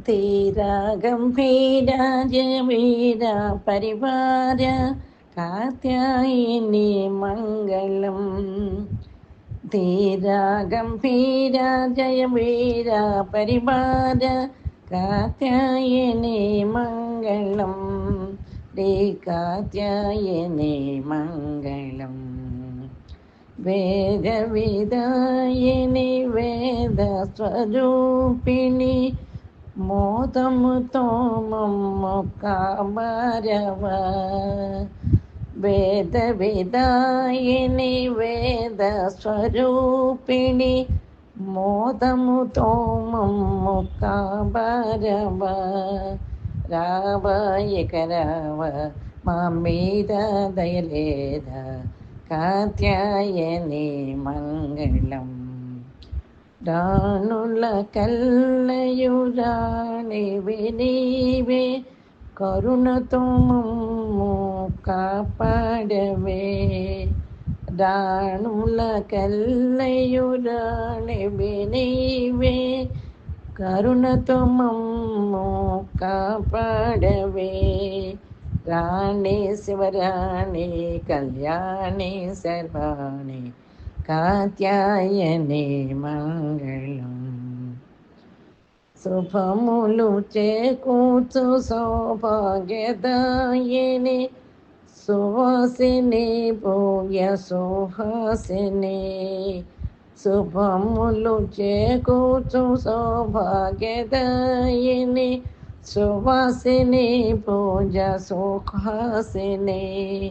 ധീരാ ഗംഭീര ജയവീര പരിവാര കാത്യായിനി മംഗളം. ധീരാ ഗംഭീര ജയവീര പരിവാര കാത്യായിനി മംഗളം. േ കാത്യായിനി മംഗളം. വേദവിദായിനി വേദസ്വരൂപിണി మోదముతో మమ్ము కాపారవ. వేద విదాయిని వేద స్వరూపిణి మోదముతో మమ్ము కాపారవ. రావ ఇక రావ మా మీద దయలేద కాత్యాయని మంగళం. రాణుల కల్లయురాణివి నీవే కరుణతో మమ్ము కాపాడవే. రాణుల కల్లయురాణివి నీవే కరుణతో మమ్ము కాపాడవే. రాణి శివరాణి కళ్యాణి సర్వాణి కాత్యాయని మంగళం. శుభములు చేకూర్చు సౌభాగ్యదాయిని సువాసిని భూయ సుహాసిని. శుభములు చేకూర్చు సౌభాగ్యదాయిని సువాసిని పూజ సుహాసిని.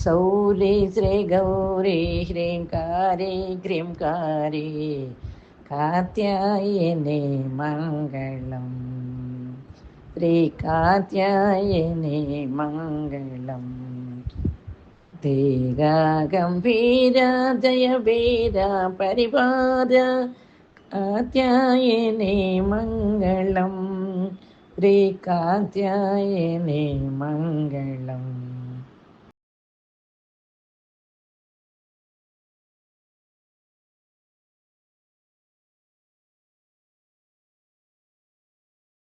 శౌరి శ్రీ గౌరీ హ్రీంకారి హ్రీంకారి కాత్యాయని మంగళం. శ్రీ కాత్యాయని మంగళం. ధీరా గంభీర జయ వీర పరివార కాత్యాయని మంగళం. శ్రీ కాత్యాయని మంగళం.